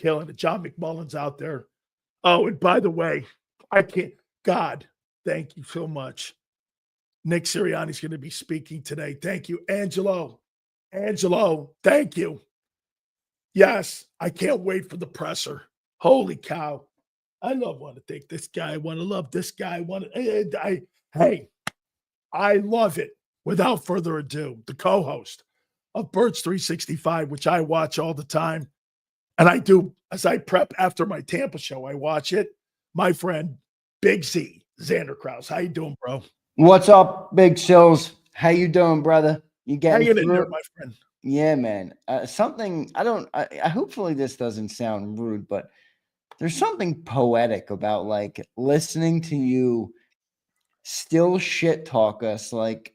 killing it. John McMullen's out there. Oh, and by the way, I can't. God, thank you so much. Nick Sirianni's going to be speaking today. Thank you, Angelo. Angelo, thank you. Yes, I can't wait for the presser. Holy cow. I want to thank this guy. I want to love this guy. Hey, I love it. Without further ado, the co-host of Birds 365, which I watch all the time. And I do, as I prep after my Tampa show, I watch it. My friend, Big Z, Zander Krause. How you doing, bro? What's up, Big Sills? How you doing, brother? You getting Hanging in through there, it? my friend. Yeah, man. Something I hopefully this doesn't sound rude, but there's something poetic about like listening to you still shit talk us like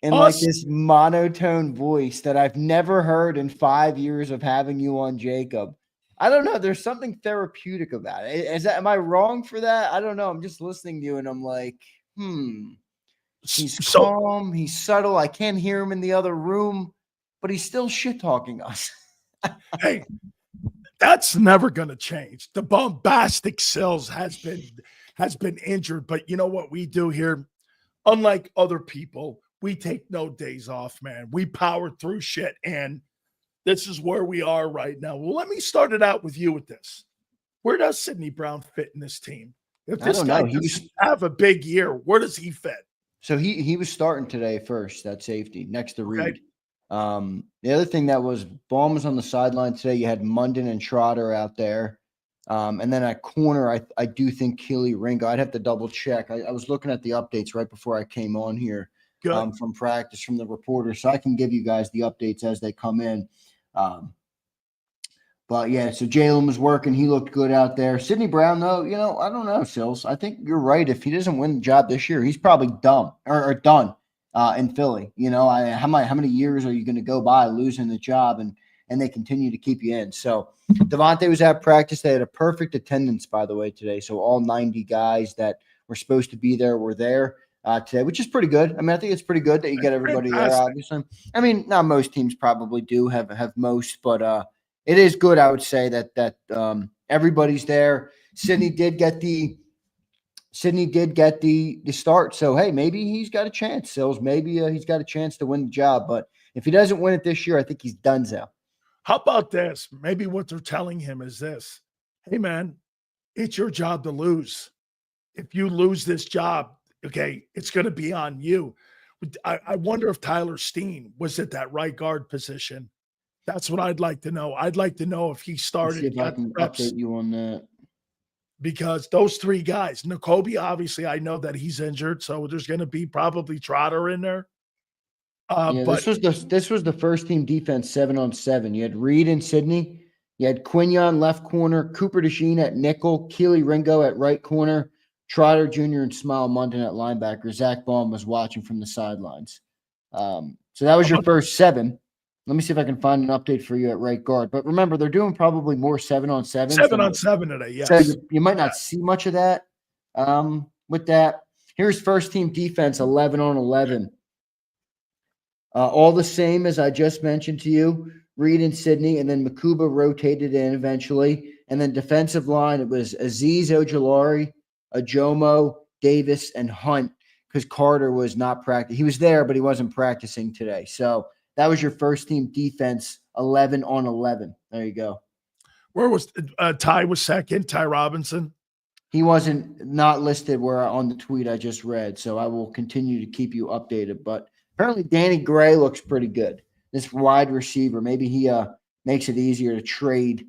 in like Us? this monotone voice that I've never heard in 5 years of having you on, JAKIB. I don't know. There's something therapeutic about it. Am I wrong for that? I don't know. I'm just listening to you and I'm like, he's calm, he's subtle. I can't hear him in the other room, but he's still shit talking us. Hey, that's never going to change. The bombastic Sills has been injured, but you know what we do here? Unlike other people, we take no days off, man. We power through shit, and this is where we are right now. Well, let me start it out with you with this. Where does Sidney Brown fit in this team? If this guy doesn't have a big year, where does he fit? So he was starting today first, that safety, next to Reed. The other thing that was Baum was on the sideline today. You had Munden and Trotter out there. And then at corner, I do think Keely Ringo. I'd have to double check. I was looking at the updates right before I came on here from practice from the reporter. So I can give you guys the updates as they come in. But yeah, so Jalen was working. He looked good out there. Sidney Brown, though, I don't know, Sills. I think you're right. If he doesn't win the job this year, he's probably done in Philly. How many years are you going to go by losing the job and they continue to keep you in? So Devontae was at practice. They had a perfect attendance, by the way, today. So all 90 guys that were supposed to be there were there today, which is pretty good. I mean, I think it's pretty good that you get everybody there, obviously. I mean, not most teams probably do have most, but it is good, I would say, that everybody's there. Sidney did get the start. So, hey, maybe he's got a chance, Sills. Maybe he's got a chance to win the job. But if he doesn't win it this year, I think he's donezo. How about this? Maybe what they're telling him is this. Hey, man, it's your job to lose. If you lose this job, okay, it's going to be on you. I wonder if Tyler Steen was at that right guard position. That's what I'd like to know. I'd like to know if he started. See if I can update you on that. Because those three guys, Nakobe, obviously, I know that he's injured, so there's going to be probably Trotter in there. But this was the first team defense 7-on-7. You had Reed and Sidney. You had Quinion left corner, Cooper DeSheen at nickel, Keely Ringo at right corner, Trotter Jr. and Smile Munden at linebacker. Zach Baum was watching from the sidelines. So that was your first 7. Let me see if I can find an update for you at right guard. But remember, they're doing probably more 7-on-7. 7-on-7 today, yes. So you might not see much of that with that. Here's first team defense, 11-on-11. All the same as I just mentioned to you, Reed and Sidney, and then Makuba rotated in eventually. And then defensive line, it was Azeez Ojulari, Ajomo, Davis, and Hunt, because Carter was not practicing. He was there, but he wasn't practicing today. So that was your first team defense, 11-on-11. There you go. Where was Ty was second, Ty Robinson? He wasn't not listed where on the tweet I just read, so I will continue to keep you updated. But apparently Danny Gray looks pretty good. This wide receiver, maybe he makes it easier to trade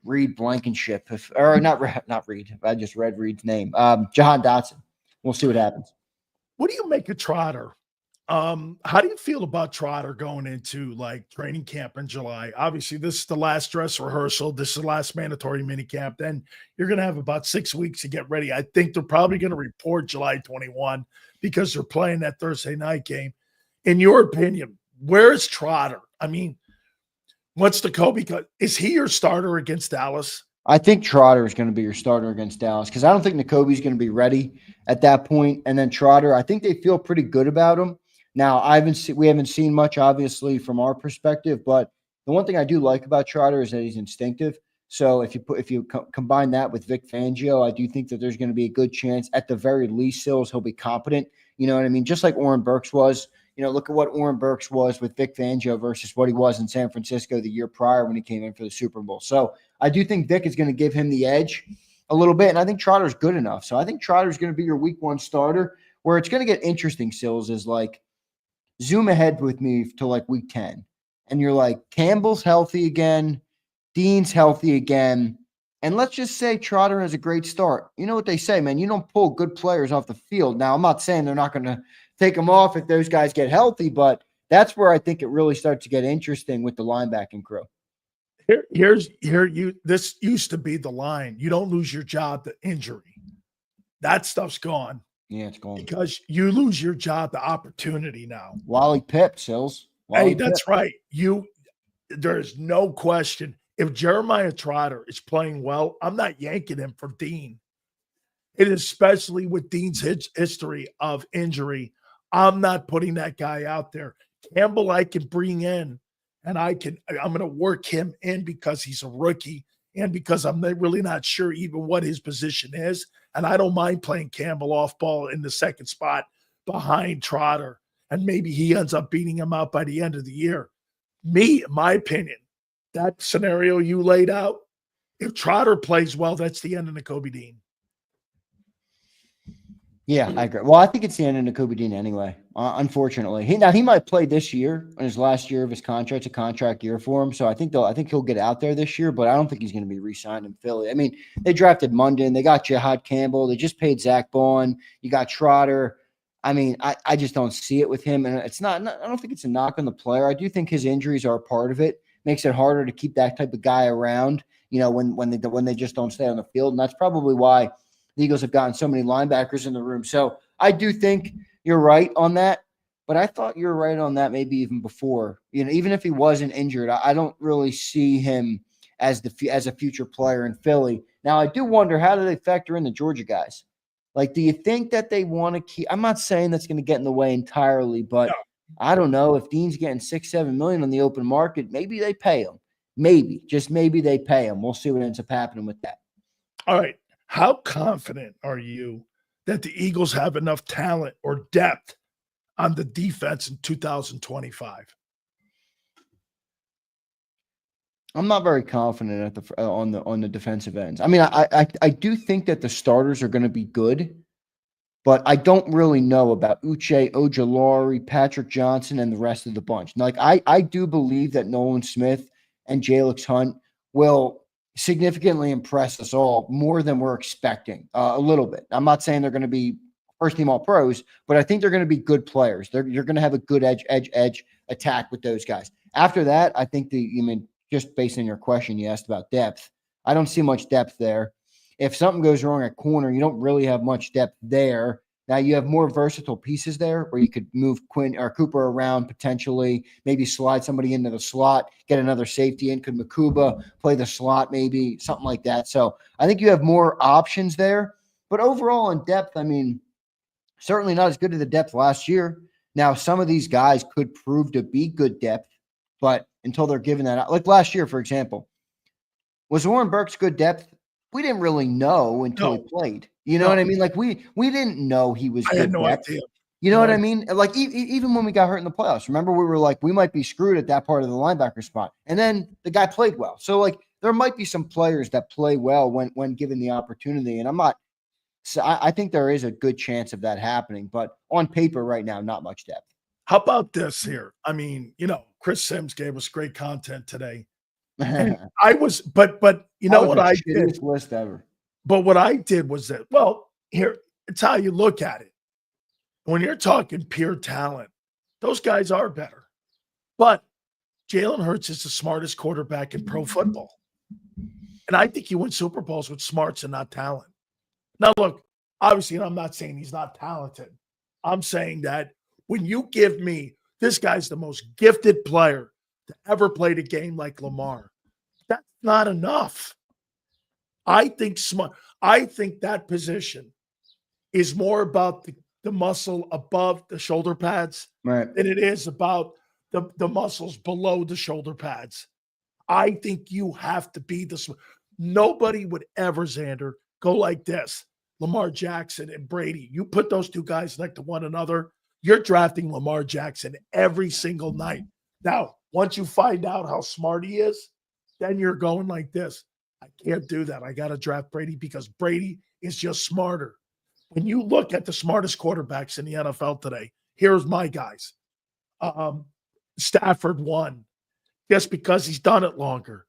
Reed Blankenship. Not Reed. I just read Reed's name. Jahan Dotson. We'll see what happens. What do you make of Trotter? How do you feel about Trotter going into like training camp in July? Obviously, this is the last dress rehearsal. This is the last mandatory mini camp. Then you're going to have about 6 weeks to get ready. I think they're probably going to report July 21 because they're playing that Thursday night game. In your opinion, where is Trotter? I mean, what's the Kobe cut? Is he your starter against Dallas? I think Trotter is going to be your starter against Dallas because I don't think Nakobe's going to be ready at that point. And then Trotter, I think they feel pretty good about him. Now, we haven't seen much, obviously, from our perspective, but The one thing I do like about Trotter is that he's instinctive. So if you combine that with Vic Fangio, I do think that there's going to be a good chance, at the very least, Sills, he'll be competent. You know what I mean? Just like Oren Burks was. You know, look at what Oren Burks was with Vic Fangio versus what he was in San Francisco the year prior when he came in for the Super Bowl. So I do think Vic is going to give him the edge a little bit, and I think Trotter's good enough. So I think Trotter's going to be your week 1 starter. Where it's going to get interesting, Sills, is like zoom ahead with me to like week 10. And you're like, Campbell's healthy again. Dean's healthy again. And let's just say Trotter has a great start. You know what they say, man. You don't pull good players off the field. Now, I'm not saying they're not going to take them off if those guys get healthy, but that's where I think it really starts to get interesting with the linebacking crew. This used to be the line. You don't lose your job to injury. That stuff's gone. Yeah, it's gone. Because you lose your job to opportunity now. Wally Pipp, Sills. Hey, that's right. There's no question. If Jeremiah Trotter is playing well, I'm not yanking him for Dean. And especially with Dean's history of injury, I'm not putting that guy out there. Campbell, I can bring in, and I'm going to work him in because he's a rookie and because I'm really not sure even what his position is. And I don't mind playing Campbell off ball in the second spot behind Trotter. And maybe he ends up beating him out by the end of the year. Me, in my opinion, that scenario you laid out, if Trotter plays well, that's the end of Nakobe Dean. Yeah, I agree. Well, I think it's the end of Nakobe Dean anyway, unfortunately. He might play this year in his last year of his contract, a contract year for him. So I think he'll get out there this year, but I don't think he's going to be re-signed in Philly. I mean, they drafted Munden. They got Jihad Campbell. They just paid Zach Bond. You got Trotter. I mean, I just don't see it with him. And it's not I don't think it's a knock on the player. I do think his injuries are a part of it. Makes it harder to keep that type of guy around, you know, when they just don't stay on the field. And that's probably why the Eagles have gotten so many linebackers in the room. So I do think you're right on that, but I thought you were right on that maybe even before. You know, even if he wasn't injured, I don't really see him as a future player in Philly. Now, I do wonder, how do they factor in the Georgia guys? Like, do you think that they want to keep – I'm not saying that's going to get in the way entirely, but I don't know. If Dean's getting $6-7 million on the open market, maybe they pay him. Maybe, just maybe they pay him. We'll see what ends up happening with that. All right. How confident are you that the Eagles have enough talent or depth on the defense in 2025? I'm not very confident on the defensive ends. I mean, I do think that the starters are going to be good, but I don't really know about Uche, Ojulari, Patrick Johnson, and the rest of the bunch. Like, I do believe that Nolan Smith and Jalix Hunt will significantly impress us all more than we're expecting a little bit. I'm not saying they're going to be first team all pros, but I think they're going to be good players. You're going to have a good edge attack with those guys. After that, I think just based on your question you asked about depth, I don't see much depth there. If something goes wrong at corner, you don't really have much depth there. Now you have more versatile pieces there where you could move Quinn or Cooper around potentially, maybe slide somebody into the slot, get another safety in. Could Makuba play the slot, maybe something like that? So I think you have more options there. But overall in depth, I mean, certainly not as good as the depth last year. Now, some of these guys could prove to be good depth, but until they're given that out, like last year, for example, was Oren Burks good depth? We didn't really know until he played. You know what I mean? Like we didn't know he was good. I had no depth. idea. You know what I mean? Like even when we got hurt in the playoffs, remember we were like, we might be screwed at that part of the linebacker spot. And then the guy played well. So like there might be some players that play well when given the opportunity. And I think there is a good chance of that happening, but on paper right now, not much depth. How about this here? I mean, Chris Sims gave us great content today. And but you know what I did? List ever. But what I did was that, well, here, it's how you look at it. When you're talking pure talent, those guys are better. But Jalen Hurts is the smartest quarterback in pro football. And I think he wins Super Bowls with smarts and not talent. Now, look, obviously, I'm not saying he's not talented. I'm saying that when you give me, this guy's the most gifted player to ever play the game like Lamar, that's not enough. I think that position is more about the muscle above the shoulder pads than it is about the muscles below the shoulder pads. I think you have to be this. Nobody would ever, Xander, go like this. Lamar Jackson and Brady. You put those two guys next to one another, you're drafting Lamar Jackson every single night. Now, once you find out how smart he is, then you're going like this. I can't do that. I got to draft Brady because Brady is just smarter. When you look at the smartest quarterbacks in the NFL today, here's my guys. Stafford 1, just because he's done it longer.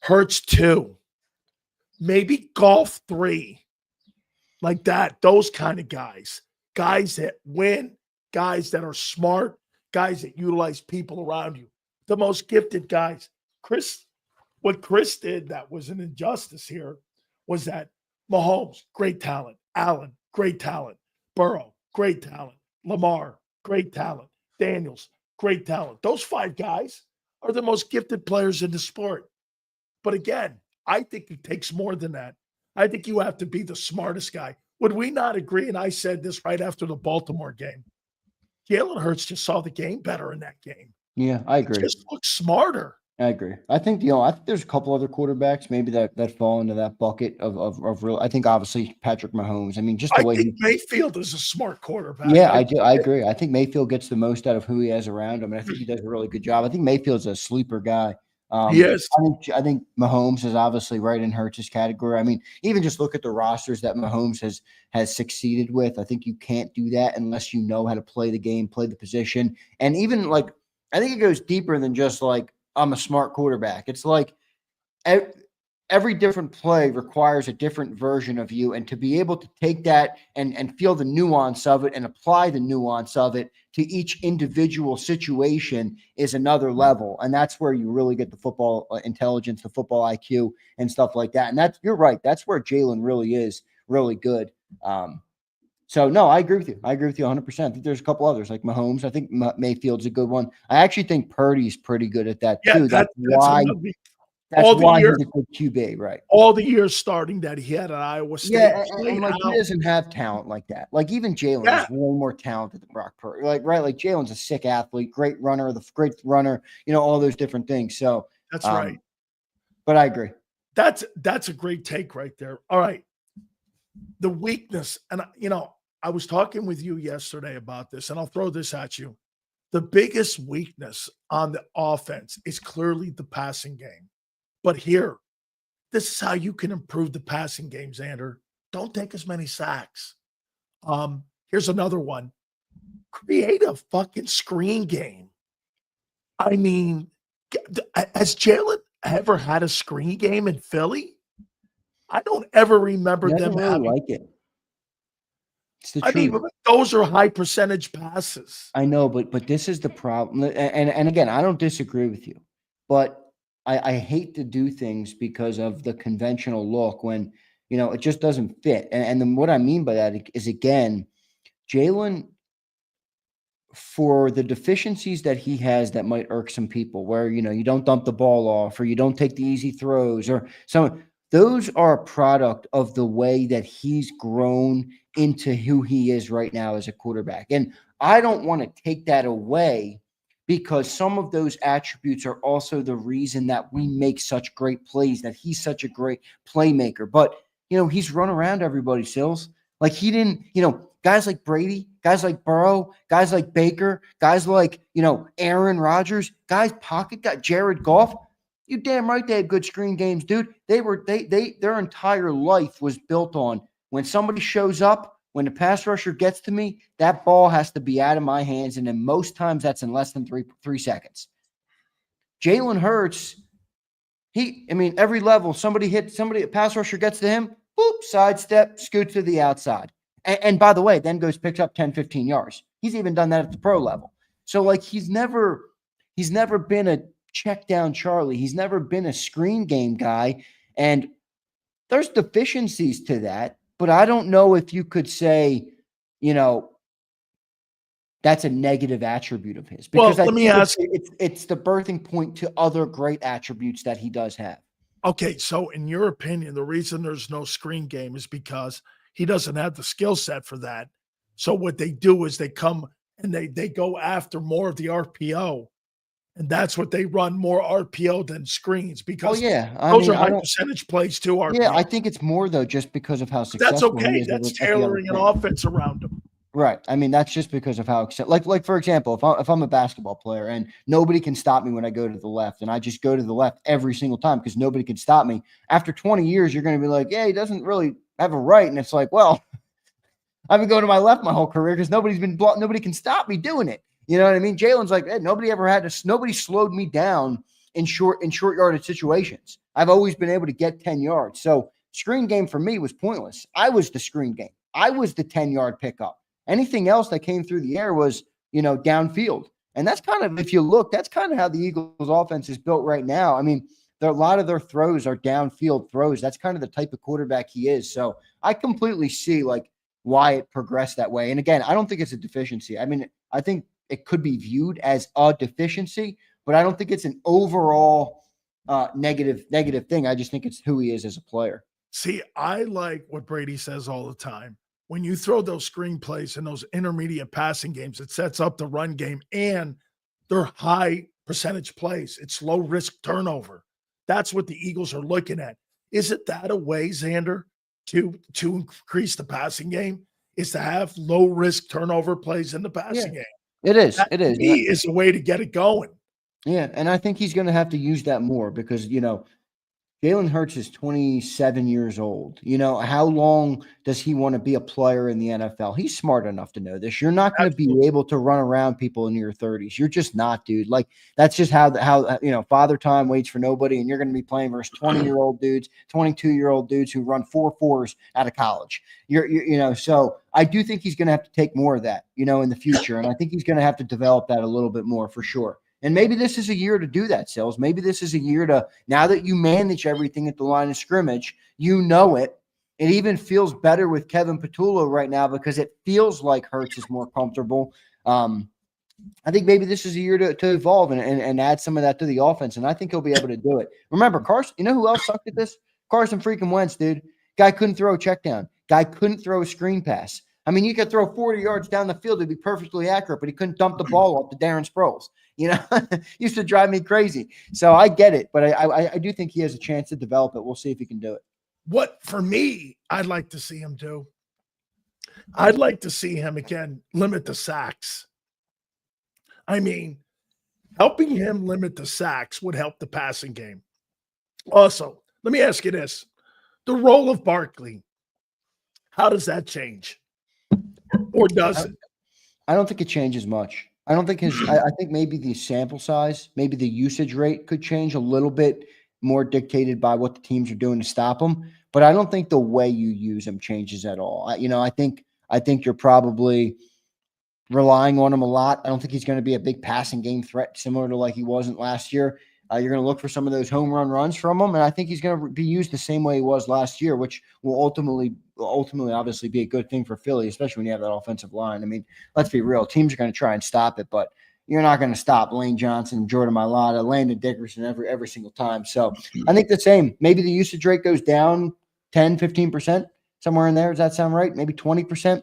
Hurts 2, maybe Golf 3, like that. Those kind of guys that win, guys that are smart, guys that utilize people around you. The most gifted guys. What Chris did that was an injustice here was that Mahomes, great talent. Allen, great talent. Burrow, great talent. Lamar, great talent. Daniels, great talent. Those 5 guys are the most gifted players in the sport. But again, I think it takes more than that. I think you have to be the smartest guy. Would we not agree? And I said this right after the Baltimore game. Jalen Hurts just saw the game better in that game. Yeah, I agree. Just looks smarter. I agree. I think there's a couple other quarterbacks maybe that fall into that bucket of real. I think obviously Patrick Mahomes. I mean, just the way Mayfield is a smart quarterback. Yeah, I do. I agree. I think Mayfield gets the most out of who he has around him, and I think he does a really good job. I think Mayfield's a sleeper guy. He is. I think Mahomes is obviously right in Hurts' category. I mean, even just look at the rosters that Mahomes has succeeded with. I think you can't do that unless you know how to play the game, play the position, and even like I think it goes deeper than just like I'm a smart quarterback. It's like every different play requires a different version of you, and to be able to take that and feel the nuance of it and apply the nuance of it to each individual situation is another level. And that's where you really get the football intelligence, the football IQ and stuff like that. And you're right. That's where Jalen really is really good. So no, I agree with you. I agree with you 100%. I think there's a couple others like Mahomes. I think Mayfield's a good one. I actually think Purdy's pretty good at that too. That's why he's a good QB, right? All the years starting that he had at Iowa State. Yeah, and like he doesn't have talent like that. Like even Jalen is way more talented than Brock Purdy. Like like Jalen's a sick athlete, great runner, all those different things. So that's right. But I agree. That's a great take right there. All right. The weakness, and I was talking with you yesterday about this, and I'll throw this at you. The biggest weakness on the offense is clearly the passing game. But here, this is how you can improve the passing game, Xander. Don't take as many sacks. Here's another one. Create a fucking screen game. I mean, has Jalen ever had a screen game in Philly? I don't ever remember them having like it. It's the truth. mean, those are high percentage passes. I know, but this is the problem. And again, I don't disagree with you, but I hate to do things because of the conventional look when, it just doesn't fit. And then what I mean by that is, again, Jalen, for the deficiencies that he has that might irk some people where, you don't dump the ball off or you don't take the easy throws or some, those are a product of the way that he's grown into who he is right now as a quarterback. And I don't want to take that away because some of those attributes are also the reason that we make such great plays, that he's such a great playmaker. But, he's run around everybody, Sills. Like he didn't, guys like Brady, guys like Burrow, guys like Baker, guys like, Aaron Rodgers, guys pocket got Jared Goff. You damn right they had good screen games, dude. Their entire life was built on when somebody shows up, when the pass rusher gets to me, that ball has to be out of my hands. And then most times that's in less than three seconds. Jalen Hurts, every level, a pass rusher gets to him, boop, sidestep, scoot to the outside. And by the way, then picks up 10, 15 yards. He's even done that at the pro level. So like he's never been a check down Charlie. He's never been a screen game guy. And there's deficiencies to that, but I don't know if you could say, that's a negative attribute of his. Because let me ask, it's the birthing point to other great attributes that he does have. Okay, so in your opinion, the reason there's no screen game is because he doesn't have the skill set for that. So what they do is they come and they go after more of the RPO. And that's what they run more RPO than screens Oh because yeah, I those mean, are I high don't. percentage plays too, Yeah, RPO. I think it's more though just because of how But that's successful he okay. is That's at the other tailoring an thing. offense around them. Right. I mean, that's just because of how like for example, if I'm a basketball player and nobody can stop me when I go to the left, and I just go to the left every single time because nobody can stop me. After 20 years, you're going to be like, yeah, he doesn't really have a right, and it's like, well, I've been going to my left my whole career because nobody can stop me doing it. You know what I mean? Jalen's like, hey, nobody slowed me down in short yardage situations. I've always been able to get 10 yards. So screen game for me was pointless. I was the screen game. I was the 10-yard pickup. Anything else that came through the air was, downfield. And that's kind of, if you look, that's kind of how the Eagles offense is built right now. I mean, a lot of their throws are downfield throws. That's kind of the type of quarterback he is. So I completely see like why it progressed that way. And again, I don't think it's a deficiency. I mean, I think it could be viewed as a deficiency, but I don't think it's an overall negative thing. I just think it's who he is as a player. See, I like what Brady says all the time. When you throw those screen plays and those intermediate passing games, it sets up the run game and they're high percentage plays. It's low risk turnover. That's what the Eagles are looking at. Is it that a way, Zander, to increase the passing game? Is to have low risk turnover plays in the passing game. It is. That It to is. me is a way to get it going. Yeah, and I think he's going to have to use that more because Jalen Hurts is 27 years old. How long does he want to be a player in the NFL? He's smart enough to know this. You're not going to be able to run around people in your 30s. You're just not, dude. Like that's just how Father Time waits for nobody, and you're going to be playing versus 20-year-old dudes, 22-year-old dudes who run 4.4s out of college. So I do think he's going to have to take more of that, in the future, and I think he's going to have to develop that a little bit more for sure. And maybe this is a year to do that, Sills. Maybe this is a year to, now that you manage everything at the line of scrimmage, it. It even feels better with Kevin Patullo right now because it feels like Hurts is more comfortable. I think maybe this is a year to evolve and add some of that to the offense, and I think he'll be able to do it. Remember, Carson, you know who else sucked at this? Carson freaking Wentz, dude. Guy couldn't throw a check down. Guy couldn't throw a screen pass. I mean, you could throw 40 yards down the field to be perfectly accurate, but he couldn't dump the ball off to Darren Sproles. Used to drive me crazy. So I get it, but I do think he has a chance to develop it. We'll see if he can do it. What, for me, I'd like to see him do, I'd like to see him, again, limit the sacks. I mean, helping him limit the sacks would help the passing game. Also, let me ask you this. The role of Barkley, how does that change? Or does it? I don't think it changes much. I don't think I think maybe the sample size, maybe the usage rate could change a little bit more dictated by what the teams are doing to stop him. But I don't think the way you use him changes at all. I think you're probably relying on him a lot. I don't think he's going to be a big passing game threat similar to like he wasn't last year. You're going to look for some of those home run runs from him, and I think he's going to be used the same way he was last year, which will ultimately obviously be a good thing for Philly, especially when you have that offensive line. I mean, let's be real. Teams are going to try and stop it, but you're not going to stop Lane Johnson, Jordan Mailata, Landon Dickerson every single time. So I think the same. Maybe the usage rate goes down 10, 15%, somewhere in there. Does that sound right? Maybe 20%?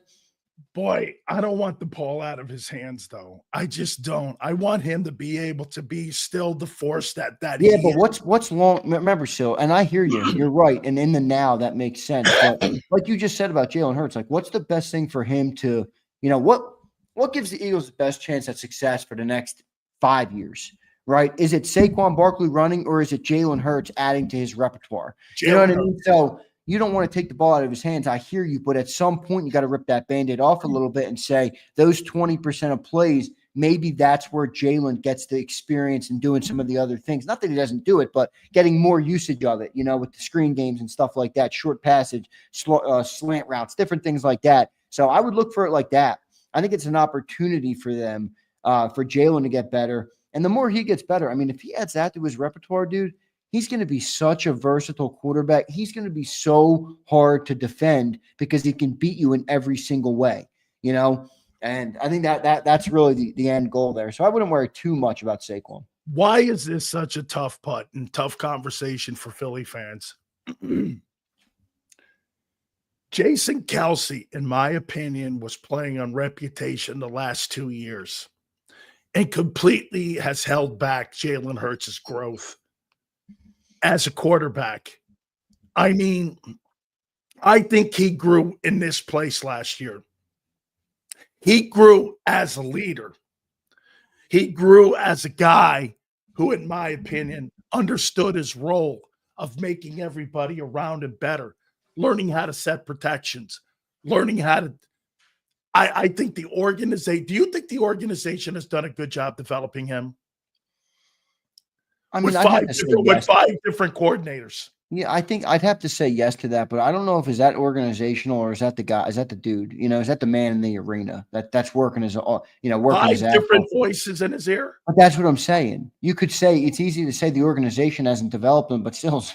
Boy, I don't want the ball out of his hands, though. I just don't. I want him to be able to be still the force that Yeah, he but is. what's long? Remember, Sil, and I hear you. You're right, and in the now that makes sense. But like you just said about Jalen Hurts, like what's the best thing for him to, what gives the Eagles the best chance at success for the next 5 years? Right? Is it Saquon Barkley running, or is it Jalen Hurts adding to his repertoire? You know what I mean? So you don't want to take the ball out of his hands. I hear you, but at some point you got to rip that Band-Aid off a little bit and say those 20% of plays, maybe that's where Jalen gets the experience and doing some of the other things. Not that he doesn't do it, but getting more usage of it, with the screen games and stuff like that, short passage, slant routes, different things like that. So I would look for it like that. I think it's an opportunity for them, for Jalen to get better. And the more he gets better, I mean, if he adds that to his repertoire, dude, he's going to be such a versatile quarterback. He's going to be so hard to defend because he can beat you in every single way, And I think that's really the end goal there. So I wouldn't worry too much about Saquon. Why is this such a tough putt and tough conversation for Philly fans? Jason Kelce, in my opinion, was playing on reputation the last 2 years. and completely has held back Jalen Hurts' growth as a quarterback. I mean, I think he grew in this place last year. He grew as a leader. He grew as a guy who, in my opinion, understood his role of making everybody around him better, learning how to set protections, learning how to. I think the organization. Do you think the organization has done a good job developing him? I mean, I'd have to say yes. With 5 different coordinators. Yeah, I think I'd have to say yes to that, but I don't know if is that organizational or is that the guy, is that the dude, is that the man in the arena that's working his, working his 5 ass different off. voices in his ear. But that's what I'm saying. You could say it's easy to say the organization hasn't developed him, but still,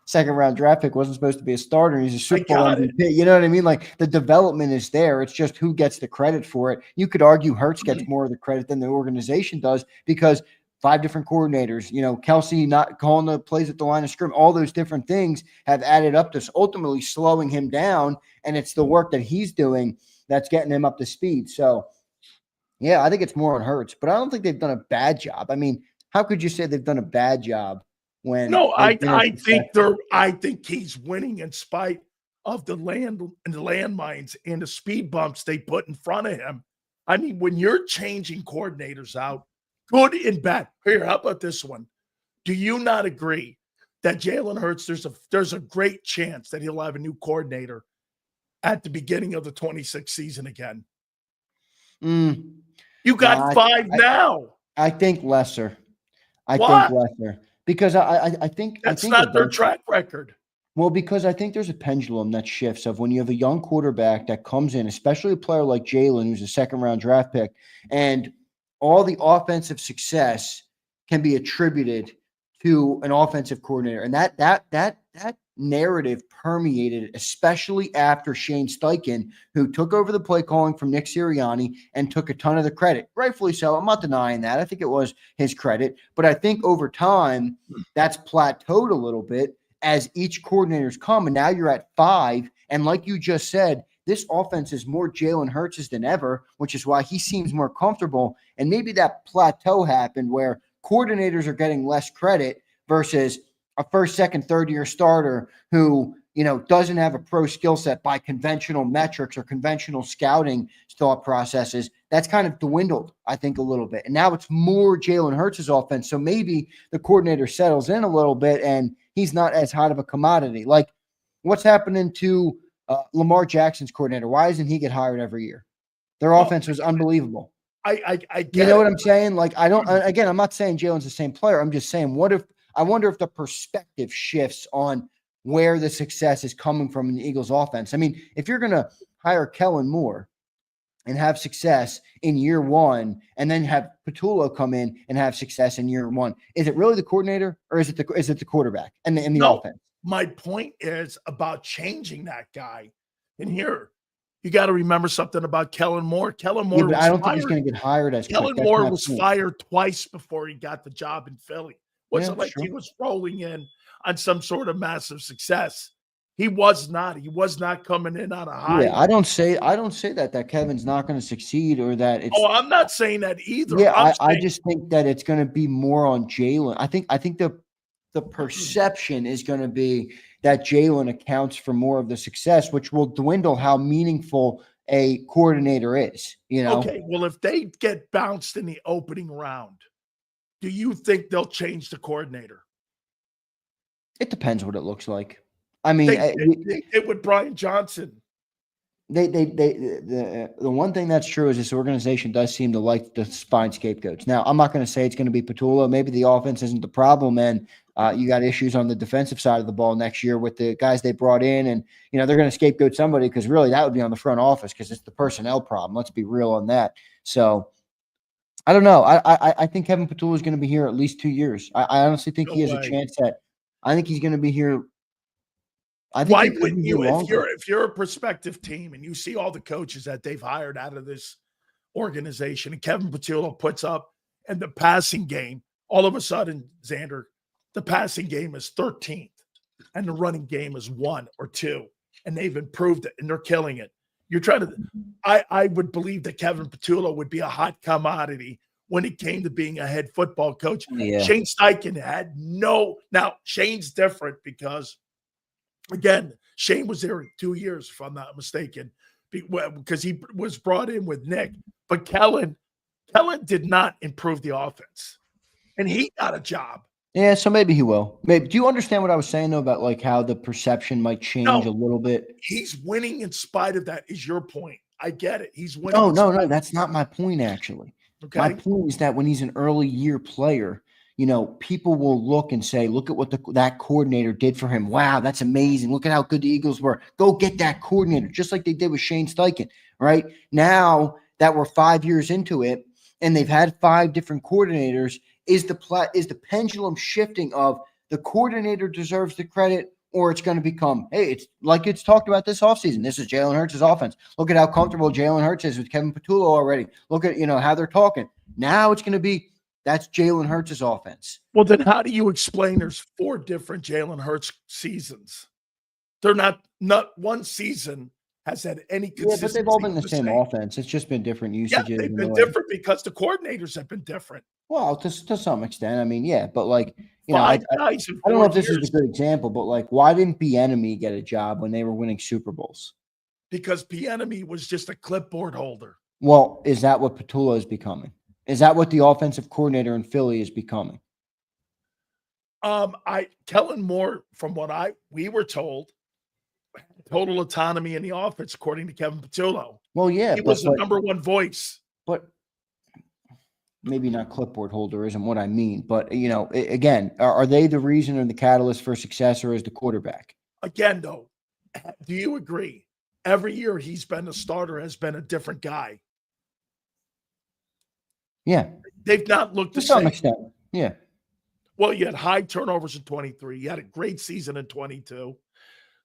second round draft pick wasn't supposed to be a starter. And he's a Super Bowl MVP. You know what I mean? Like the development is there. It's just who gets the credit for it. You could argue Hurts gets more of the credit than the organization does because 5 different coordinators, Kelsey not calling the plays at the line of scrimmage, all those different things have added up to ultimately slowing him down. And it's the work that he's doing that's getting him up to speed. So, yeah, I think it's more on Hurts, but I don't think they've done a bad job. I mean, how could you say they've done a bad job when? No, I think he's winning in spite of the landmines and the speed bumps they put in front of him. I mean, when you're changing coordinators out, good and bad. Here, how about this one? Do you not agree that Jalen Hurts, there's a great chance that he'll have a new coordinator at the beginning of the 26th season again? You got 5 now. I think lesser. I think lesser. Because I think that's not their track record. Well, because I think there's a pendulum that shifts of when you have a young quarterback that comes in, especially a player like Jalen, who's a second-round draft pick, and all the offensive success can be attributed to an offensive coordinator. And that narrative permeated, especially after Shane Steichen, who took over the play calling from Nick Sirianni and took a ton of the credit. Rightfully so. I'm not denying that. I think it was his credit. But I think over time, that's plateaued a little bit as each coordinator's come. And now you're at 5. And like you just said, this offense is more Jalen Hurts than ever, which is why he seems more comfortable. And maybe that plateau happened where coordinators are getting less credit versus a first, second, third-year starter who, doesn't have a pro skill set by conventional metrics or conventional scouting thought processes. That's kind of dwindled, I think, a little bit. And now it's more Jalen Hurts' offense. So maybe the coordinator settles in a little bit and he's not as hot of a commodity. Like what's happening to Lamar Jackson's coordinator? Why doesn't he get hired every year? Their offense was unbelievable. I get you know what I'm saying? Like I'm not saying Jalen's the same player. I'm just saying, I wonder if the perspective shifts on where the success is coming from in the Eagles offense. I mean, if you're going to hire Kellen Moore and have success in year 1 and then have Patullo come in and have success in year 1, is it really the coordinator or is it the quarterback and the offense? My point is about changing that guy. And here, you got to remember something about Kellen Moore. I don't think he's going to get hired as Kellen Moore was fired twice before he got the job in Philly. Wasn't like he was rolling in on some sort of massive success. He was not. He was not coming in on a high. Yeah, I don't say that Kevin's not going to succeed or that it's. Oh, I'm not saying that either. Yeah, I just think that it's going to be more on Jalen. I think the perception is going to be that Jalen accounts for more of the success, which will dwindle how meaningful a coordinator is. Okay, well, if they get bounced in the opening round, do you think they'll change the coordinator? It depends what it looks like. I mean, they did with Brian Johnson. The one thing that's true is this organization does seem to like to find scapegoats. Now, I'm not going to say it's going to be Patullo. Maybe the offense isn't the problem, and you got issues on the defensive side of the ball next year with the guys they brought in, and they're going to scapegoat somebody because really that would be on the front office because it's the personnel problem. Let's be real on that. So I don't know. I think Kevin Patullo is going to be here at least 2 years. I honestly think he has a chance that I think he's going to be here. Why wouldn't you, if you're a prospective team and you see all the coaches that they've hired out of this organization and Kevin Patullo puts up and the passing game, all of a sudden, Zander, the passing game is 13th and the running game is 1 or 2, and they've improved it and they're killing it. You're trying to, I would believe that Kevin Patullo would be a hot commodity when it came to being a head football coach. Yeah. Shane Steichen had no – now, Shane's different because, again, Shane was there 2 years, if I'm not mistaken, because he was brought in with Nick. But Kellen did not improve the offense, and he got a job. Yeah, so maybe he will. Maybe. Do you understand what I was saying, though, about like how the perception might change a little bit? He's winning in spite of that, is your point. I get it. He's winning. No. That's not my point, actually. Okay. My point is that when he's an early year player, people will look and say, look at what that coordinator did for him. Wow, that's amazing. Look at how good the Eagles were. Go get that coordinator, just like they did with Shane Steichen, right? Now that we're 5 years into it and they've had 5 different coordinators, is the pendulum shifting of the coordinator deserves the credit, or it's going to become, hey, it's like it's talked about this offseason. This is Jalen Hurts' offense. Look at how comfortable Jalen Hurts is with Kevin Patullo already. Look at, how they're talking. Now it's going to be, that's Jalen Hurts' offense. Well, then how do you explain there's 4 different Jalen Hurts seasons? They're not one season has had any consistency. Yeah, but they've all been the same offense. It's just been different usages. Yeah, they've been different because the coordinators have been different. Well, to some extent. I mean, yeah, but like, I don't know if this is a good example, but like, why didn't Bieniemy get a job when they were winning Super Bowls? Because Bieniemy was just a clipboard holder. Well, is that what Patullo is becoming? Is that what the offensive coordinator in Philly is becoming? Kellen Moore, from what we were told, total autonomy in the offense, according to Kevin Patullo. Well, yeah, he was the number one voice. But maybe not clipboard holder isn't what I mean. But again, are they the reason or the catalyst for success, or is the quarterback? Again, though, do you agree? Every year he's been a starter has been a different guy. Yeah, they've not looked to the some same. extent. Yeah. Well, you had high turnovers in 23. You had a great season in 22.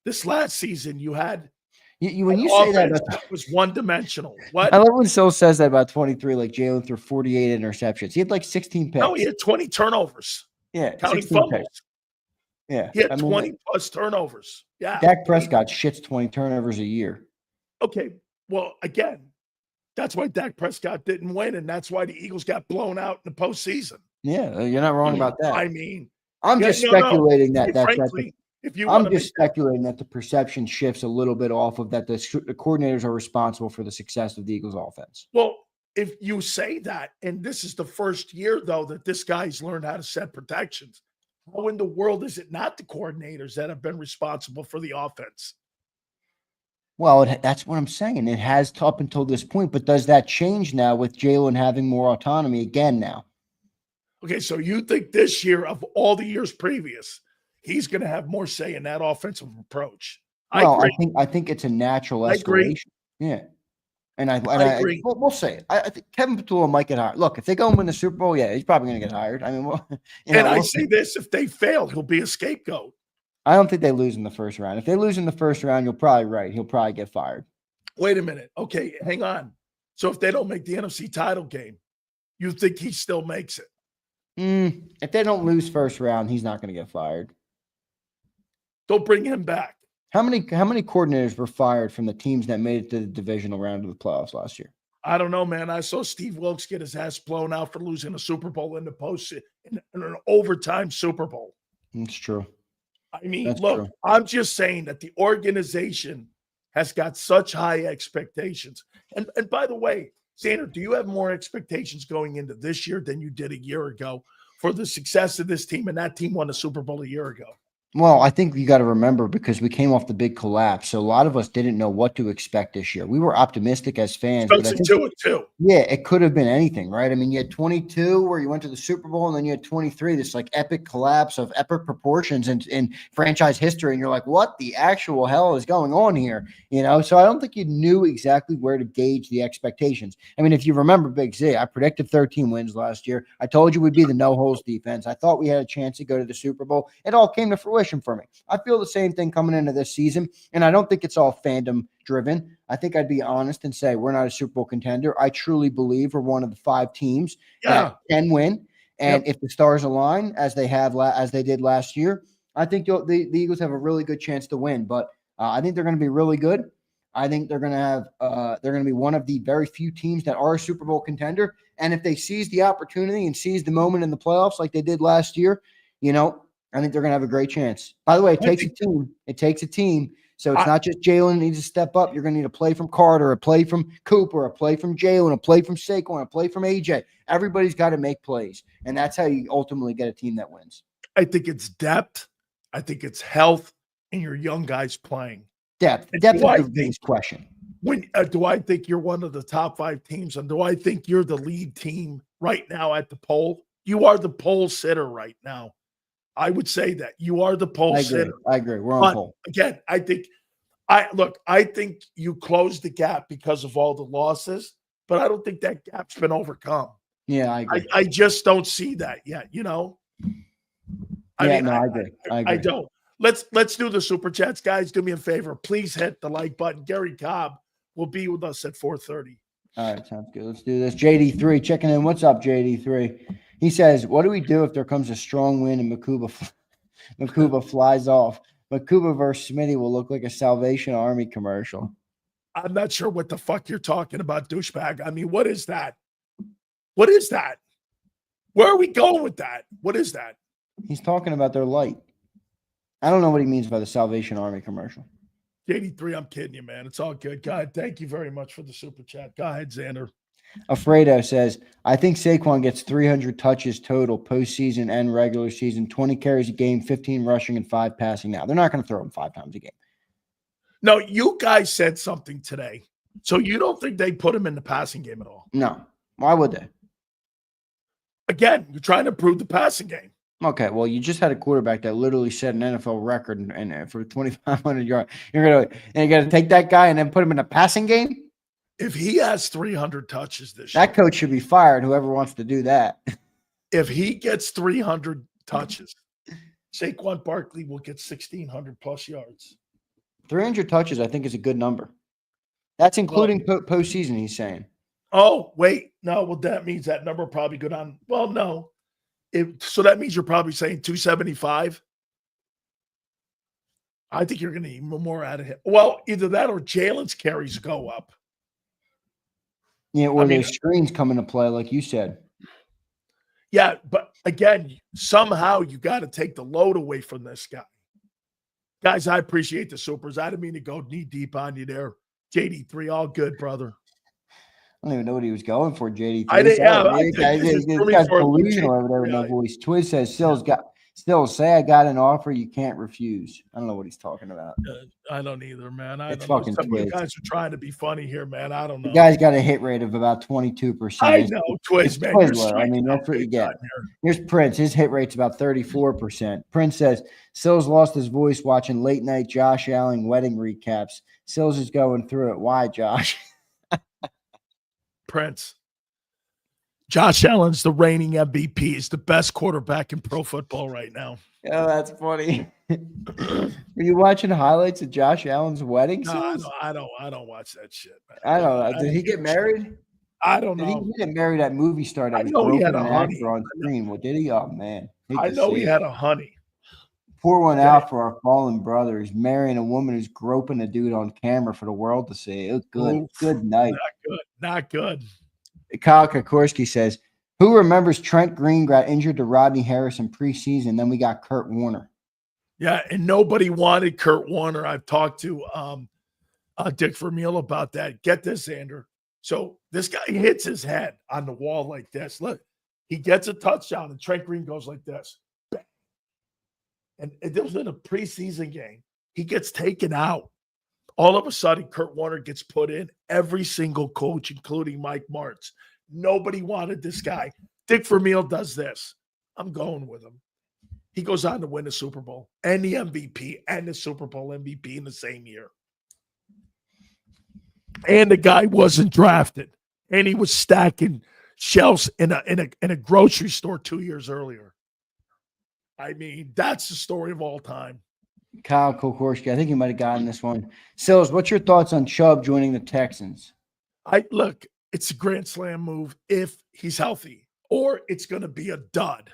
This last season, you had when you say that was one-dimensional. What? I love when Sil says that about 23, like Jalen threw 48 interceptions. He had like 16 picks. No, he had 20 turnovers. Yeah, counting fumbles. Picks. Yeah, he had 20-plus turnovers. Yeah, Dak Prescott shits 20 turnovers a year. Okay, well, again, that's why Dak Prescott didn't win, and that's why the Eagles got blown out in the postseason. Yeah, you're not wrong about that. I mean, I'm just speculating frankly, if you I'm just speculating that the perception shifts a little bit off of that. The coordinators are responsible for the success of the Eagles offense. Well, if you say that, and this is the first year, though, that this guy's learned how to set protections, how in the world is it not the coordinators that have been responsible for the offense? Well, that's what I'm saying. It has up until this point, but does that change now with Jalen having more autonomy again now? Okay, so you think this year, of all the years previous, he's going to have more say in that offensive approach? Well, I think it's a natural escalation. I agree. Yeah, and I agree. We'll say it. I think Kevin Patullo might get hired. Look, if they go and win the Super Bowl, yeah, he's probably going to get hired. I mean, I say this: if they fail, he'll be a scapegoat. I don't think they lose in the first round. If they lose in the first round, you're probably right. He'll probably get fired. Wait a minute. Okay, hang on. So if they don't make the NFC title game, you think he still makes it? If they don't lose first round, he's not going to get fired. Don't bring him back. How many coordinators were fired from the teams that made it to the divisional round of the playoffs last year? I don't know, man. I saw Steve Wilkes get his ass blown out for losing a Super Bowl in the postseason, in an overtime Super Bowl. That's true. I mean, look, I'm just saying that the organization has got such high expectations. And by the way, Zander, do you have more expectations going into this year than you did a year ago for the success of this team? And that team won the Super Bowl a year ago. Well, I think you got to remember, because we came off the big collapse, so a lot of us didn't know what to expect this year. We were optimistic as fans. But I think, 2-2. Yeah, it could have been anything, right? I mean, you had 22 where you went to the Super Bowl, and then you had 23, this like epic collapse of epic proportions in franchise history, and you're like, what the actual hell is going on here? So I don't think you knew exactly where to gauge the expectations. I mean, if you remember Big Z, I predicted 13 wins last year. I told you we'd be the no-holes defense. I thought we had a chance to go to the Super Bowl. It all came to fruition for me. I feel the same thing coming into this season, and I don't think it's all fandom driven. I think I'd be honest and say we're not a Super Bowl contender. I truly believe we're one of the 5 teams that can win, and if the stars align as they did last year, I think the Eagles have a really good chance to win. But I think they're going to be really good. I think they're going to have they're going to be one of the very few teams that are a Super Bowl contender. And if they seize the opportunity and seize the moment in the playoffs like they did last year, I think they're going to have a great chance. By the way, it takes a team. It takes a team. So it's not just Jalen needs to step up. You're going to need a play from Carter, a play from Cooper, a play from Jalen, a play from Saquon, a play from AJ. Everybody's got to make plays. And that's how you ultimately get a team that wins. I think it's depth. I think it's health and your young guys playing. Depth is the biggest question. Do I think you're one of the top 5 teams? And do I think you're the lead team right now at the poll? You are the poll sitter right now. I would say that you are the poll sitter. I agree. We're on poll. Again, I think you closed the gap because of all the losses, but I don't think that gap's been overcome. Yeah, I agree. I just don't see that yet, I agree. I don't. Let's do the super chats, guys. Do me a favor. Please hit the like button. Gary Cobb will be with us at 4:30. All right, sounds good. Let's do this. JD3 checking in. What's up, JD3? He says, what do we do if there comes a strong win and Makuba flies off? Makuba versus Smitty will look like a Salvation Army commercial. I'm not sure what the fuck you're talking about, douchebag. I mean, what is that? What is that? Where are we going with that? What is that? He's talking about their light. I don't know what he means by the Salvation Army commercial. JD3, I'm kidding you, man. It's all good. God, thank you very much for the super chat. Go ahead, Zander. Alfredo says, I think Saquon gets 300 touches total postseason and regular season, 20 carries a game, 15 rushing, and 5 passing. Now, they're not going to throw him 5 times a game. No, you guys said something today. So you don't think they put him in the passing game at all? No. Why would they? Again, you're trying to improve the passing game. Okay, well, you just had a quarterback that literally set an NFL record and for 2,500 yards. You're gonna take that guy and then put him in a passing game? If he has 300 touches this year, that coach should be fired, whoever wants to do that. If he gets 300 touches, Saquon Barkley will get 1,600 plus yards. 300 touches, I think, is a good number. That's including postseason, he's saying. Oh, wait. No, well, that means that number probably go down. Well, no. So that means you're probably saying 275. I think you're going to need more out of him. Well, either that or Jalen's carries go up. Yeah, or their screens come into play, like you said. Yeah, but again, somehow you got to take the load away from this guy. Guys, I appreciate the supers. I didn't mean to go knee deep on you there. JD3, all good, brother. I don't even know what he was going for, JD3. I didn't. This guy's delusional over there with no voice. Twiz says, Still say I got an offer you can't refuse. I don't know what he's talking about. I don't either, man. It's fucking Some of you Twiz. guys are trying to be funny here, man. I don't know. The guy's got a hit rate of about 22%. I know, Twiz, man. Twizzler. I mean, that's what you get. Here's Prince. His hit rate's about 34%. Prince says, Sills lost his voice watching late night Josh Allen wedding recaps. Sills is going through it. Why, Josh? Prince. Josh Allen's the reigning MVP. He's the best quarterback in pro football right now. Oh, that's funny. Are you watching highlights of Josh Allen's wedding? No, I don't watch that shit, man. I don't know. Did he get married? I don't know. Did he get married at movie star that was broken and actor on screen? What did he? Oh man. I know he had a honey. Pour one out for our fallen brother. He's marrying a woman who's groping a dude on camera for the world to see. It good. Oof, good night. Not good. Kyle Kokorski says, who remembers Trent Green got injured to Rodney Harris in preseason? Then we got Kurt Warner. Yeah, and nobody wanted Kurt Warner. I've talked to Dick Vermeil about that. Get this, Zander. So this guy hits his head on the wall like this. Look, he gets a touchdown, and Trent Green goes like this. And it was in a preseason game. He gets taken out. All of a sudden, Kurt Warner gets put in. Every single coach, including Mike Martz. Nobody wanted this guy. Dick Vermeil does this. I'm going with him. He goes on to win the Super Bowl and the MVP and the Super Bowl MVP in the same year. And the guy wasn't drafted. And he was stacking shelves in a grocery store 2 years earlier. I mean, that's the story of all time. Kyle Kokorski, I think you might have gotten this one. Sills, what's your thoughts on Chubb joining the Texans? Look, it's a grand slam move if he's healthy, or it's going to be a dud.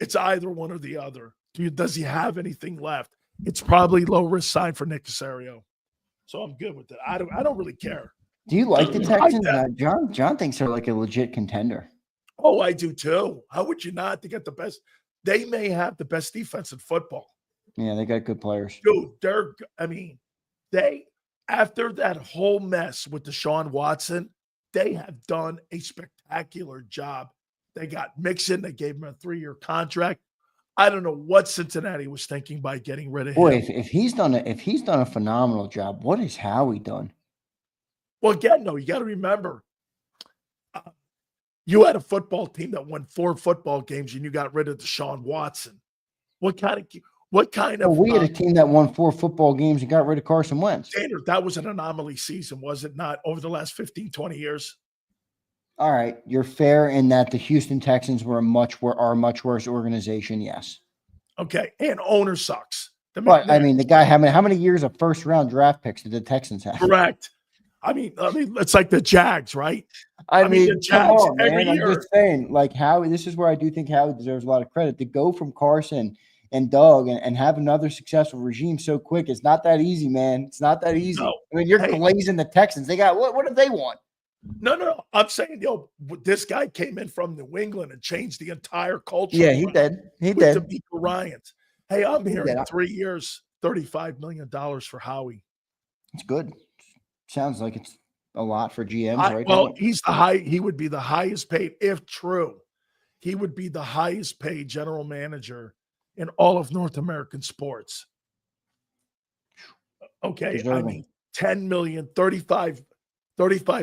It's either one or the other. Does he have anything left? It's probably low risk sign for Nick Caserio. So I'm good with that. I don't really care. Do you like the I like Texans? that. John thinks they're like a legit contender. Oh, I do too. How would you not? They get the best. They may have the best defense in football. Yeah, they got good players. Dude, they, after that whole mess with Deshaun Watson, they have done a spectacular job. They got Mixon. They gave him a 3-year contract. I don't know what Cincinnati was thinking by getting rid of Boy, him. if he's done a phenomenal job, what has Howie done? Well, again, no, you got to remember, you had a football team that won 4 football games, and you got rid of Deshaun Watson. What kind of? We had a team that won 4 football games and got rid of Carson Wentz. Standard, that was an anomaly season, was it not, over the last 15, 20 years? All right, you're fair in that the Houston Texans are a much worse organization. Yes. Okay, and owner sucks. But I mean, the guy, how many years of first round draft picks did the Texans have? Correct. I mean, it's like the Jags, right? I mean, the Jags on, every man. year. I'm just saying, like Howie. This is where I do think Howie deserves a lot of credit. To go from Carson and Doug and have another successful regime so quick, it's not that easy, man. It's not that easy. No. I mean, you're glazing the Texans. They got what do they want? No. I'm saying, this guy came in from New England and changed the entire culture. Yeah, he did. He did. did. D'Amico Ryans. Hey, I'm hearing 3 years, $35 million for Howie. It's good. Sounds like it's a lot for GMs, right? Well, he would be the highest paid, if true. He would be the highest paid general manager in all of North American sports. Okay, Deserving. I mean, 10 million, 35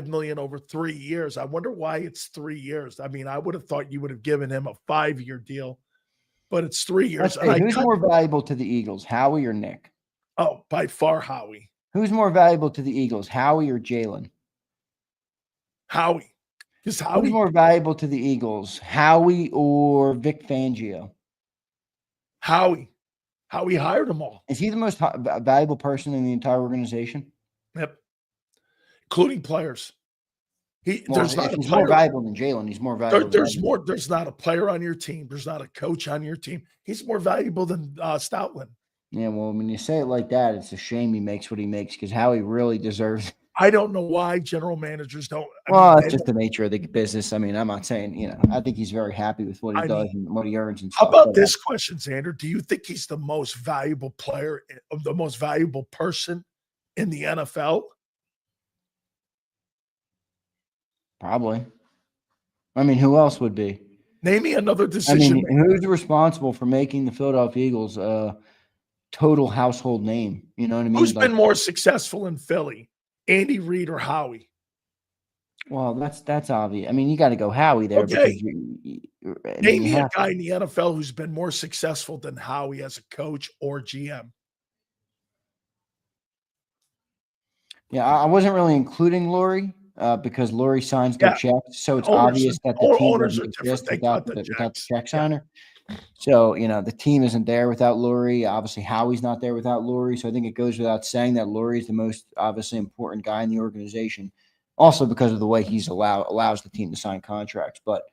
million over 3 years. I wonder why it's 3 years. I mean, I would have thought you would have given him a 5-year deal, but it's 3 years. Who's more valuable to the Eagles, Howie or Nick? Oh, by far Howie. Who's more valuable to the Eagles, Howie or Jalen? Howie. Who's more valuable to the Eagles, Howie or Vic Fangio? Howie. Howie hired them all. Is he the most valuable person in the entire organization? Yep. Including players. He's more valuable than Jalen. He's more valuable. There's not a player on your team. There's not a coach on your team. He's more valuable than Stoutland. Yeah, well, when you say it like that, it's a shame he makes what he makes because Howie really deserves. I don't know why general managers don't. It's just the nature of the business. I mean, I'm not saying, I think he's very happy with what he does and what he earns. And how about this question, Zander? Do you think he's the most valuable player, the most valuable person in the NFL? Probably. I mean, who else would be? Name me another decision. I mean, who's responsible for making the Philadelphia Eagles a total household name? You know what I mean? Who's been more successful in Philly, Andy Reid or Howie? Well, that's obvious. I mean, you got to go Howie there. Okay. Because name me a guy in the NFL who's been more successful than Howie as a coach or GM. Yeah, I wasn't really including Laurie. Because Laurie signs the checks, so it's obvious that the team doesn't exist without the check signer. So, the team isn't there without Laurie. Obviously, Howie's not there without Laurie. So I think it goes without saying that Laurie is the most obviously important guy in the organization. Also because of the way he's allows the team to sign contracts. But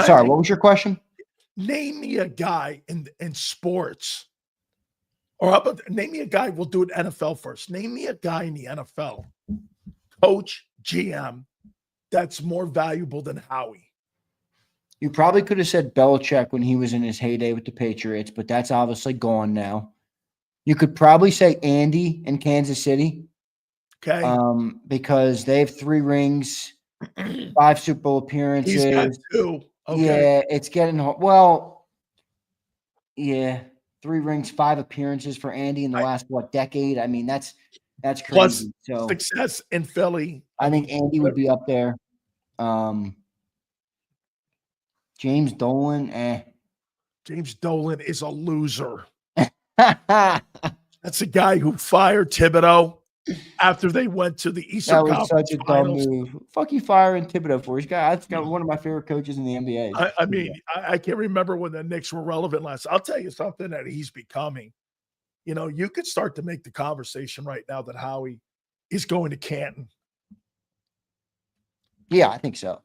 sorry, what was your question? Name me a guy in sports. Or how about name me a guy? We'll do it NFL first. Name me a guy in the NFL. Coach, GM, that's more valuable than Howie. You probably could have said Belichick when he was in his heyday with the Patriots, but that's obviously gone now. You could probably say Andy in Kansas City. Okay. Because they have 3 rings, 5 Super Bowl appearances. He's got 2. Okay. Yeah, it's getting well. Yeah, 3 rings, 5 appearances for Andy in the last decade. I mean, that's crazy. Plus so success in Philly. I think Andy would be up there. James Dolan, James Dolan is a loser. That's a guy who fired Thibodeau after they went to the Eastern Conference. That was such a dumb move. Fuck you firing Thibodeau for. That's got one of my favorite coaches in the NBA. I mean, I can't remember when the Knicks were relevant last. I'll tell you something that he's becoming. You could start to make the conversation right now that Howie is going to Canton. Yeah, I think so.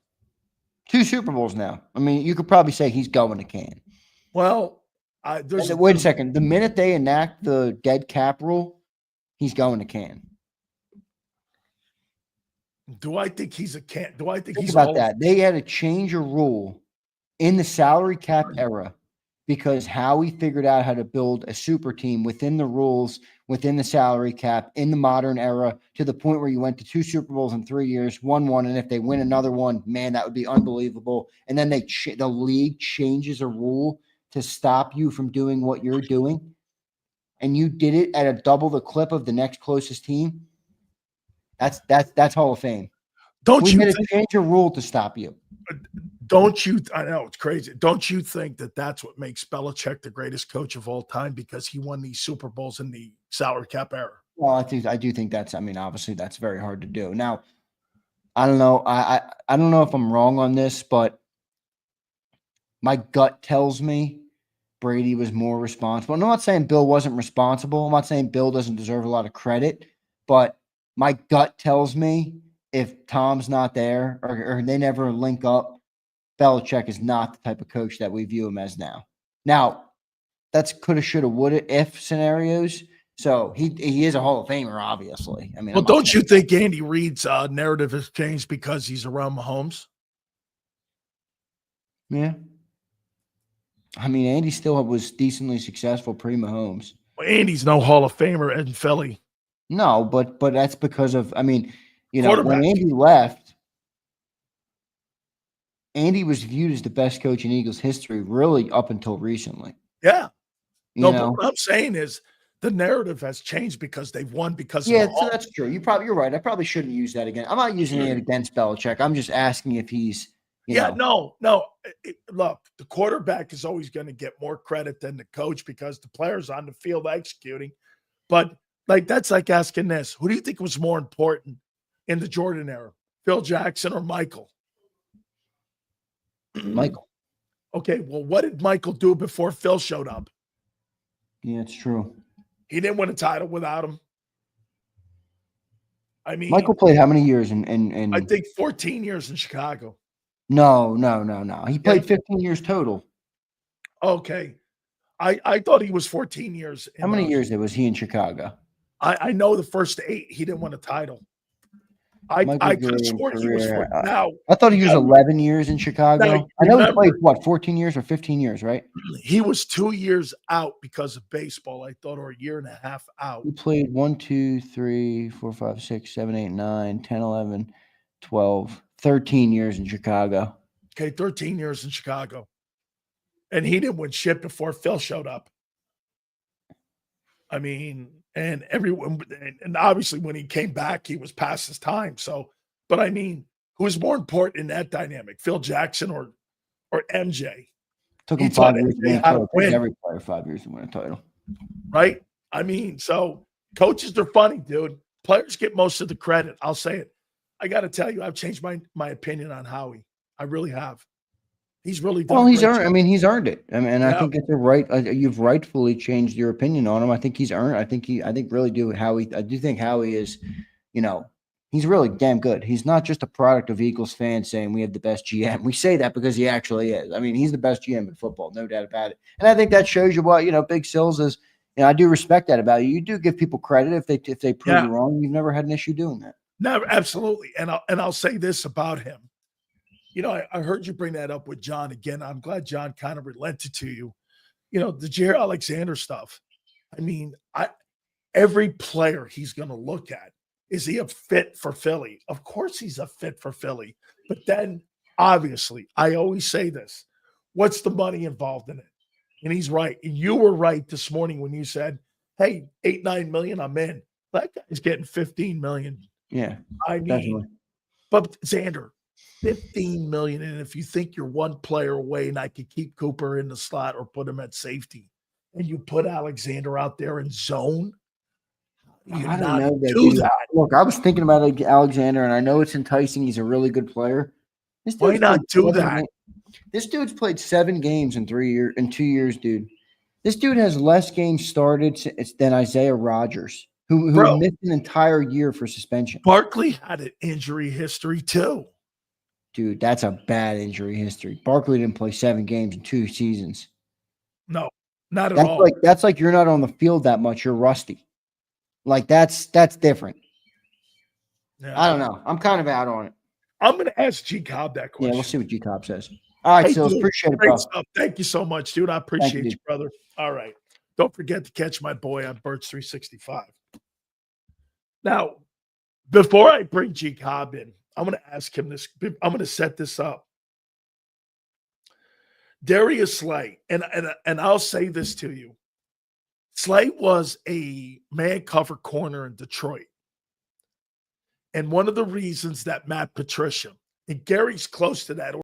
2 Super Bowls now. I mean, you could probably say he's going to Canton. Well, wait a second. The minute they enact the dead cap rule, he's going to Canton. Do I think he's a can't? Do I think Think he's about that? They had to change a rule in the salary cap era because Howie figured out how to build a super team within the rules, within the salary cap in the modern era, to the point where you went to 2 Super Bowls in 3 years, won one, and if they win another one, man, that would be unbelievable. And then the league changes a rule to stop you from doing what you're doing, and you did it at a double the clip of the next closest team. That's Hall of Fame. Don't We you had to think, change a rule to stop you. don't you? I know it's crazy. Don't you think that that's what makes Belichick the greatest coach of all time, because he won these Super Bowls in the salary cap era? Well, I do think that's. I mean, obviously, that's very hard to do. Now, I don't know. I don't know if I'm wrong on this, but my gut tells me Brady was more responsible. And I'm not saying Bill wasn't responsible. I'm not saying Bill doesn't deserve a lot of credit, but my gut tells me if Tom's not there or they never link up, Belichick is not the type of coach that we view him as now. Now, that's coulda, shoulda, woulda, if scenarios. So he is a Hall of Famer, obviously. I mean, Well, don't you think Andy Reid's narrative has changed because he's around Mahomes? Yeah. I mean, Andy still was decently successful pre-Mahomes. Well, Andy's no Hall of Famer in Philly. No, but that's because of, I mean, you know, when Quarterback. Andy left, Andy was viewed as the best coach in Eagles history, really up until recently. Yeah. You No, know? but what I'm saying is the narrative has changed because they've won because Yeah, of so Mahomes. that's true. You're right. I probably shouldn't use that again. I'm not using it against Belichick. I'm just asking if he's, you know. No. Look, the quarterback is always going to get more credit than the coach because the player's on the field executing. But like that's like asking this: who do you think was more important in the Jordan era, Phil Jackson or Michael? Michael. Okay, well, what did Michael do before Phil showed up? Yeah, it's true. He didn't win a title without him. I mean, Michael played how many years in I think 14 years in Chicago. No. He played 15 years total. Okay. I thought he was 14 years. How many years was he in Chicago? I know the first 8 he didn't win a title. I could have sworn he was 14. Now I thought he was 11 years in Chicago. I know he played 14 years or 15 years, right? He was 2 years out because of baseball, I thought, or a year and a half out. He played 1, 2, 3, 4, 5, 6, 7, 8, 9, 10, 11, 12, 13 years in Chicago. Okay, 13 years in Chicago. And he didn't win shit before Phil showed up. I mean, and everyone, and obviously when he came back, he was past his time. So, but I mean, who was more important in that dynamic, Phil Jackson or MJ? Took him 5 years to win a title. Every player 5 years to win a title. Right? I mean, so coaches are funny, dude. Players get most of the credit. I'll say it. I got to tell you, I've changed my opinion on Howie. I really have. He's really done. Well, he's earned. I mean, he's earned it. I mean, and Yeah. I think it's a right. You've rightfully changed your opinion on him. I think he's earned. I think really do Howie. I do think Howie is, you know, he's really damn good. He's not just a product of Eagles fans saying we have the best GM. We say that because he actually is. I mean, he's the best GM in football, no doubt about it. And I think that shows you what, you know, Big Sills is. You know, I do respect that about you. You do give people credit if they prove you wrong. You've never had an issue doing that. No, absolutely. And I'll say this about him. You know, I heard you bring that up with John again. I'm glad John kind of relented to you. You know, the Jair Alexander stuff. I mean, every player he's going to look at, is he a fit for Philly? Of course he's a fit for Philly. But then, obviously, I always say this. What's the money involved in it? And he's right. And you were right this morning when you said, hey, 8-9 million, I'm in. That guy's getting 15 million. Yeah. I mean, definitely. But Zander, 15 million. And if you think you're one player away and I could keep Cooper in the slot or put him at safety, and you put Alexander out there in zone, I don't know that. Look, I was thinking about Alexander, and I know it's enticing. He's a really good player. Why not do that? This dude's played 7 games in 2 years, dude. This dude has less games started than Isaiah Rodgers, who missed an entire year for suspension. Barkley had an injury history too. Dude, that's a bad injury history. Barkley didn't play 7 games in 2 seasons. No, not at all. That's like you're not on the field that much. You're rusty. Like that's different. Yeah. I don't know. I'm kind of out on it. I'm going to ask JAKIB that question. Yeah, we'll see what JAKIB says. All right, Hey, Sills, dude, appreciate it, great bro. stuff. Thank you so much, dude. I Thank you, appreciate dude. you, brother. All right. Don't forget to catch my boy on Birds 365. Now, before I bring JAKIB in, I'm going to ask him this. I'm going to set this up. Darius Slay, and I'll say this to you. Slay was a man cover corner in Detroit. And one of the reasons that Matt Patricia, and Gary's close to that